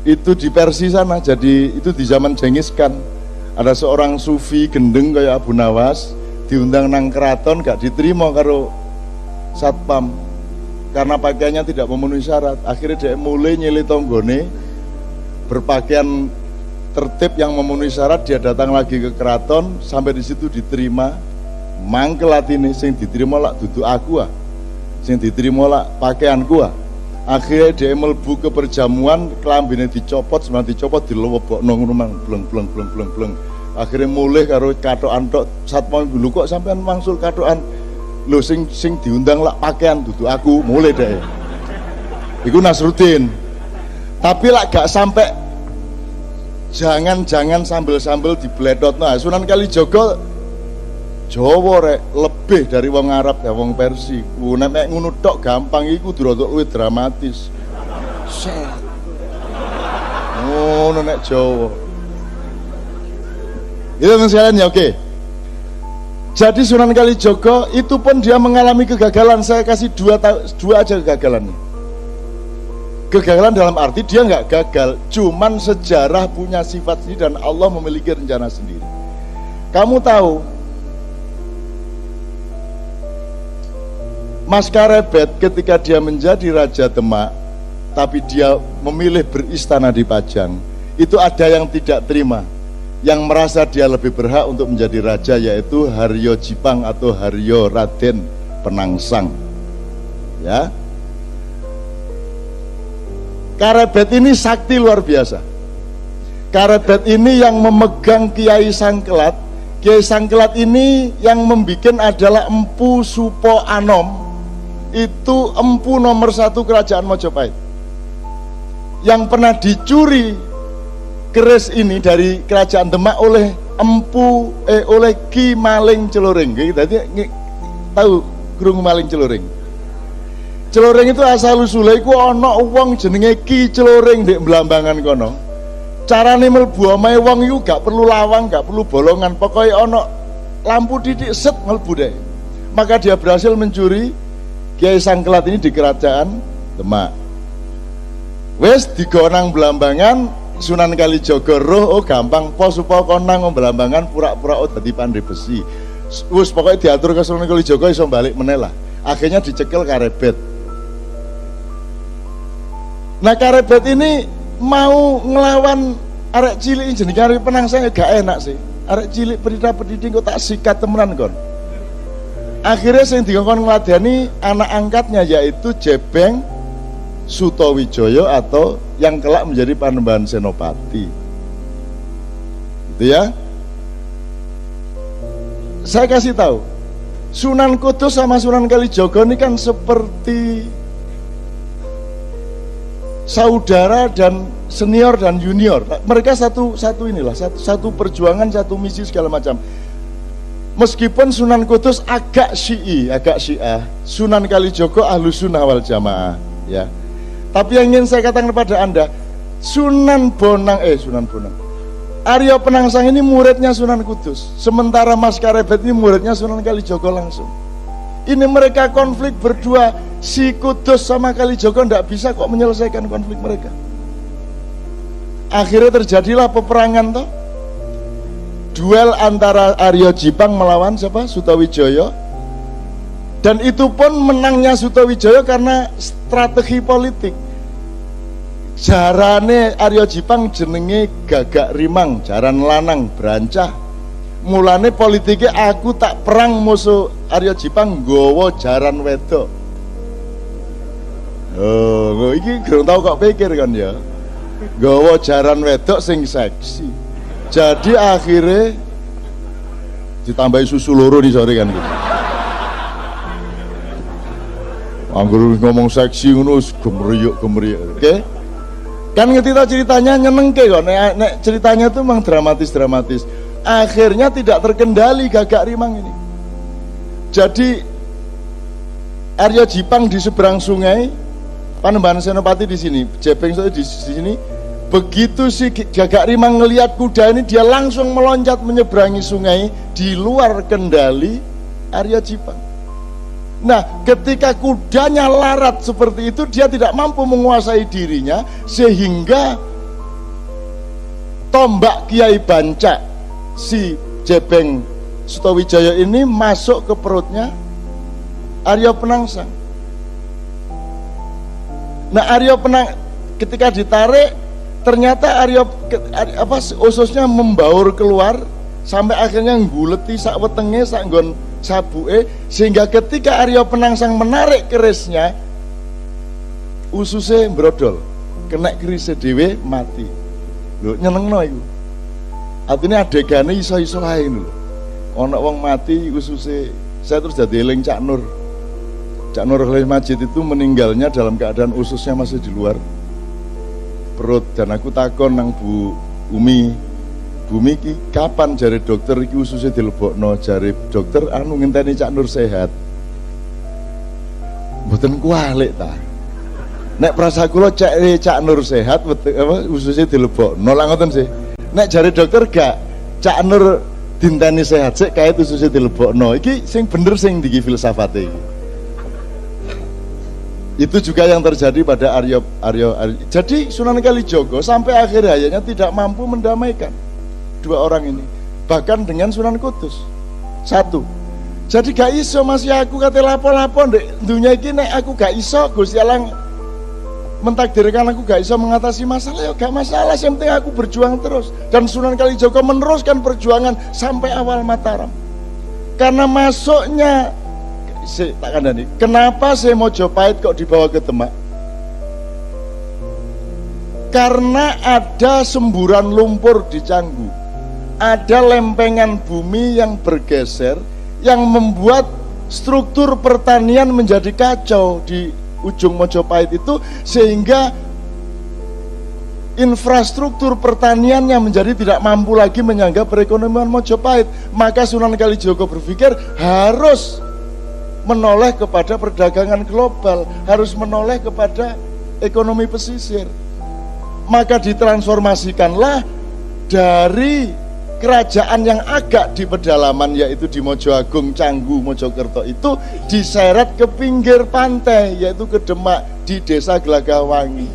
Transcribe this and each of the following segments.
Itu di Persia sana, jadi itu di zaman Genghis Khan. Ada seorang sufi gendeng kayak Abu Nawas diundang nang keraton, gak diterima karo satpam karena pakaiannya tidak memenuhi syarat. Akhirnya dia mulai nyili tonggone berpakaian tertib yang memenuhi syarat. Dia datang lagi ke keraton, sampai di situ diterima. Mangkel atine, sing diterima lak dudu aku ah, sing diterima lak pakaianku ah. Akhirnya dia melbu ke perjamuan, kelambine dicopot, sebenarnya dicopot dilewebokno ngono mang bleng. Akhirnya mulai karo katokan tok. Satpam dulu kok sampean mangsul katokan. Lho sing diundang lak pakaian dudu aku, mulai deh. Iku Nasruddin. Tapi lak gak sampai, jangan sambil dibledotno. Sunan Kalijaga Jawa rek lebih dari wong Arab ya wong Persia. Nek ngono tok gampang iku durung luwih dramatis. Ngono nek Jawa. Itu sekalian ya, oke. Jadi Sunan Kalijaga itu pun dia mengalami kegagalan. Saya kasih dua aja kegagalannya. Kegagalan dalam arti dia nggak gagal, cuman sejarah punya sifat sendiri dan Allah memiliki rencana sendiri. Kamu tahu Mas Karebet ketika dia menjadi Raja Demak, tapi dia memilih beristana di Pajang, itu ada yang tidak terima, yang merasa dia lebih berhak untuk menjadi raja, yaitu Haryo Jipang atau Haryo Raden Penangsang. Ya, Karebet ini sakti luar biasa. Karebet ini yang memegang Kiai Sangkelat. Kiai Sangkelat ini yang membikin adalah Empu Supo Anom. Itu empu nomor 1 kerajaan Mojopahit yang pernah dicuri keris ini dari kerajaan Demak oleh oleh Ki Maling Celoring. Jadi tahu Grung Maling Celoring? Celoring itu asal usule iku ana wong jenenge Ki Celoring ndek Blambangan kono. Carane mlebu omahe wong iku gak perlu lawang, gak perlu bolongan, pokoknya ana lampu titik set mlebu deh. Maka dia berhasil mencuri Kiai Sangkelat ini di kerajaan Demak. Wes digonang Blambangan, Sunan Kalijaga roh, oh gampang pos supaya konang Blambangan pura-pura oh dadi pandai besi. Wes pokoknya diatur ke Sunan Kalijaga iso balik meneh lah. Akhirnya dicekel Karebet. Nah Karebet ini mau ngelawan arek cilik jenenge Arep Penangsang gak enak sih. Arek cilik pediding kok tak sikat temenan kon. Akhirnya yang dikongkon ngeladani anak angkatnya, yaitu Jebeng Sutowijoyo atau yang kelak menjadi Panembahan Senopati. Gitu ya. Saya kasih tahu, Sunan Kudus sama Sunan Kalijaga ini kan seperti saudara dan senior dan junior. Mereka satu perjuangan, satu misi segala macam. Meskipun Sunan Kudus agak Syiah, Sunan Kalijaga Ahlus Sunnah wal Jamaah, ya. Tapi yang ingin saya katakan kepada Anda, Sunan Bonang, Aryo Penangsang ini muridnya Sunan Kudus, sementara Mas Karebet ini muridnya Sunan Kalijaga langsung. Ini mereka konflik berdua, si Kudus sama Kalijaga tidak bisa kok menyelesaikan konflik mereka. Akhirnya terjadilah peperangan toh. Duel antara Aryo Jipang melawan siapa? Sutowijoyo. Dan itu pun menangnya Sutowijoyo karena strategi politik. Jarane Aryo Jipang jenenge Gagak Rimang, jaran lanang brancah. Mulane politiknya aku tak perang musuh Aryo Jipang nggawa jaran wedok. Oh, iki kurang tahu kok pikir kan ya. Nggawa jaran wedok sing seksi. Jadi akhirnya ditambahi susu loro di sore kan gitu. Anggur ngomong seksi ngono gemeriuk. Oke? Kan ngerti tau ceritanya nyenengke kok. Nek ceritanya tuh memang dramatis. Akhirnya tidak terkendali Gagak Rimang ini. Jadi Aryo Jipang di seberang sungai, Panembahan Senopati di sini, Jebeng di sini. Begitu si Gagak Rimang ngelihat kuda ini, dia langsung meloncat menyeberangi sungai di luar kendali Aryo Jipang. Nah, ketika kudanya larat seperti itu, dia tidak mampu menguasai dirinya, sehingga tombak Kiai Banca si Jebeng Sutowijaya ini masuk ke perutnya Arya Penangsang. Nah, Arya ketika ditarik, ternyata ususnya membaur keluar sampai akhirnya ngguleti sak wetenge sak nggon sabuke, sehingga ketika Arya Penangsang menarik kerisnya, ususnya brodol, kena kerisnya dhewe mati. Lho, nyenengno iku. Artinya adegannya iso-iso lain lho. Ana wong mati ususnya. Saya terus jadi eling Cak Nur. Cak Nur Khalil Majid itu meninggalnya dalam keadaan ususnya masih di luar perut, dan aku takon nang Bu Umi, Bumi ki kapan jari dokter iki ususnya dilebokno, jari dokter anu ngenteni Cak Nur sehat. Mboten kualik ta. Nek prasa kula Cak Nur sehat ususnya dilebokno lak ngoten sih. Nek jari dokter gak Cak Nur dinteni sehat sik kait ususnya dilebokno. Iki sing bener sing diki filsafate iki. Itu juga yang terjadi pada Arya. Jadi Sunan Kalijogo sampai akhir hayatnya tidak mampu mendamaikan dua orang ini, bahkan dengan Sunan Kudus. Satu, jadi gak iso masih aku kate lapo-lapo ndek dunia iki, nek aku gak iso Gusti Allah mentakdirkan aku gak iso mengatasi masalah, ya gak masalah, yang penting aku berjuang terus. Dan Sunan Kalijogo meneruskan perjuangan sampai awal Mataram. Karena masuknya tak kandani, kenapa saya Mojopahit kok dibawa ke Demak? Karena ada semburan lumpur di Canggu, ada lempengan bumi yang bergeser, yang membuat struktur pertanian menjadi kacau di ujung Mojopahit itu, sehingga infrastruktur pertaniannya menjadi tidak mampu lagi menyangga perekonomian Mojopahit. Maka Sunan Kalijogo berpikir harus menoleh kepada perdagangan global, harus menoleh kepada ekonomi pesisir. Maka ditransformasikanlah dari kerajaan yang agak di pedalaman, yaitu di Mojoagung, Canggu, Mojokerto, itu diseret ke pinggir pantai, yaitu ke Demak di desa Gelagahwangi,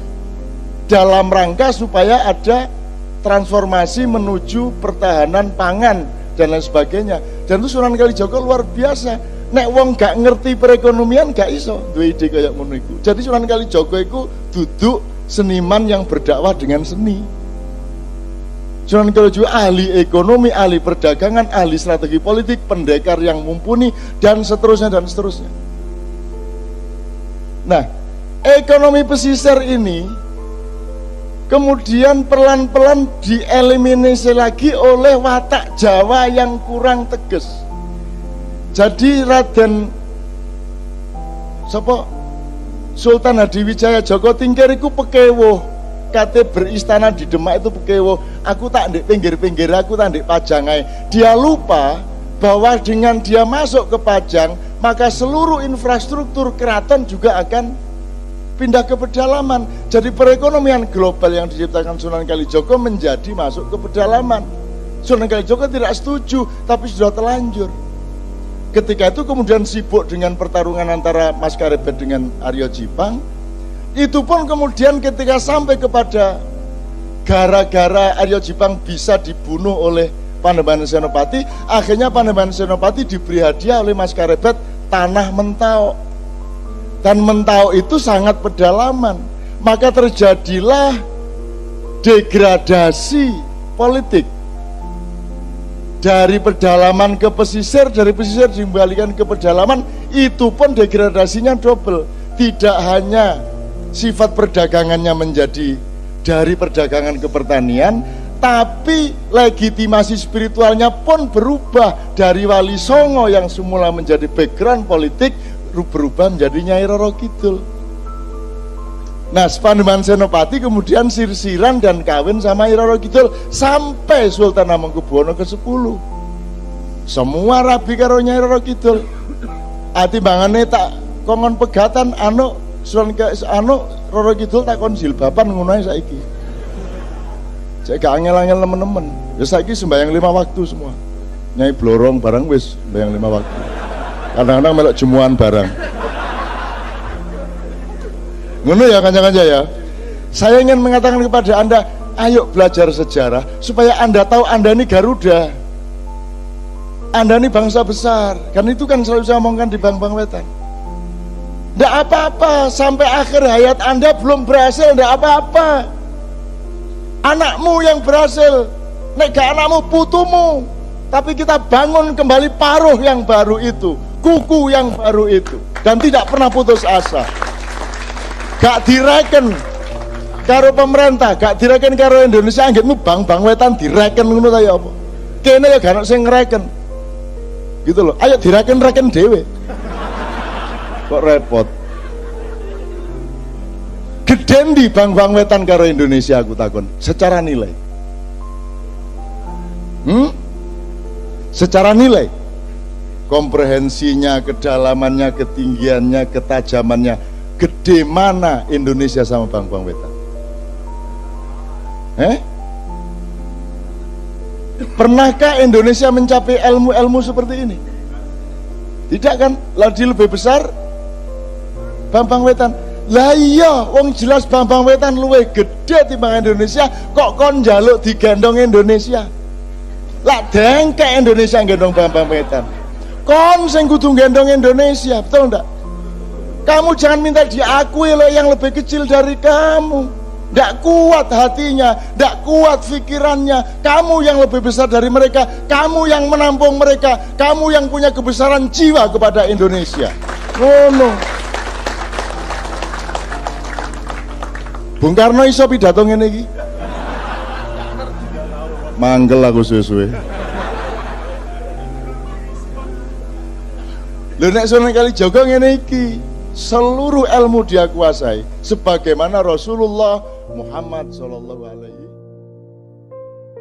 dalam rangka supaya ada transformasi menuju pertahanan pangan dan lain sebagainya. Dan itu Sunan Kalijogo luar biasa. Nek wong gak ngerti perekonomian gak iso duwe ide kayak ngono iku. Jadi Sunan Kalijogo iku duduk seniman yang berdakwah dengan seni. Sunan Kalijogo ahli ekonomi, ahli perdagangan, ahli strategi politik, pendekar yang mumpuni, dan seterusnya dan seterusnya. Nah, ekonomi pesisir ini kemudian pelan-pelan dieliminasi lagi oleh watak Jawa yang kurang tegas. Jadi Raden Sultan Hadiwijaya Joko Tingkir iku pekewo, kate beristana di Demak itu pekewo. Aku tak ndek pinggir-pinggir, aku tak ndek Pajangai. Dia lupa bahwa dengan dia masuk ke Pajang, maka seluruh infrastruktur keraton juga akan pindah ke pedalaman. Jadi perekonomian global yang diciptakan Sunan Kalijogo menjadi masuk ke pedalaman. Sunan Kalijogo tidak setuju, tapi sudah terlanjur. Ketika itu kemudian sibuk dengan pertarungan antara Mas Karebet dengan Aryo Jipang. Itu pun kemudian ketika sampai kepada gara-gara Aryo Jipang bisa dibunuh oleh Panembahan Senopati, akhirnya Panembahan Senopati diberi hadiah oleh Mas Karebet tanah Mentau. Dan Mentau itu sangat pedalaman. Maka terjadilah degradasi politik. Dari pedalaman ke pesisir, dari pesisir dikembalikan ke pedalaman, itu pun degradasinya double. Tidak hanya sifat perdagangannya menjadi dari perdagangan ke pertanian, tapi legitimasi spiritualnya pun berubah dari Wali Songo yang semula menjadi background politik, berubah menjadi Nyai Roro Kidul. Nah, Panembahan Senopati kemudian sirsiran dan kawin sama Nyai Roro Kidul sampai Sultan Hamengkubuwono ke-10. Semua rabi karo Nyai Roro Kidul. Atimbangane tak kongon pegatan Roro Kidul tak kon jilbaban ngono ae saiki. Cek gak angel-angel temen-temen. Ya saiki sembahyang 5 waktu semua. Nyai Blorong barang wis sembahyang 5 waktu. Kadang-kadang melok jemuan barang. Ngono ya kanca-kanca ya. Saya ingin mengatakan kepada Anda, ayo belajar sejarah supaya Anda tahu Anda ini Garuda. Anda ini bangsa besar. Kan itu kan selalu saya omongkan di Bang Wetan. Tidak apa-apa sampai akhir hayat Anda belum berhasil, tidak apa-apa. Anakmu yang berhasil, nek gak anakmu putumu. Tapi kita bangun kembali paruh yang baru itu, kuku yang baru itu, dan tidak pernah putus asa. Gak direken karo pemerintah, gak direken karo Indonesia, anggitmu Bang Wetan direken ngono ta ya apa? Kene ya gak ono sing ngreken. Gitu loh. Ayo direken-reken dhewe. Kok repot. Geden di Bang Wetan karo Indonesia aku takon, secara nilai. Secara nilai, komprehensinya, kedalamannya, ketinggiannya, ketajamannya, gede mana Indonesia sama Bang Wetan? Pernahkah Indonesia mencapai ilmu-ilmu seperti ini? Tidak kan? Lagi lebih besar Bang Wetan. Lah iya, wong jelas Bang Wetan luwih gede timbang Indonesia, kok kon njaluk digendong Indonesia? Lah dengkek Indonesia gendong Bang Wetan. Kon sing kudu gendong Indonesia, betul enggak? Kamu jangan minta diakui loh yang lebih kecil dari kamu. Tidak kuat hatinya, tidak kuat pikirannya. Kamu yang lebih besar dari mereka, kamu yang menampung mereka, kamu yang punya kebesaran jiwa kepada Indonesia. No. Bung Karno iso pidato ngene iki. Manggel aku suwe-suwe. Lho nek Sunan Kalijaga ngene iki, seluruh ilmu dia kuasai sebagaimana Rasulullah Muhammad sallallahu alaihi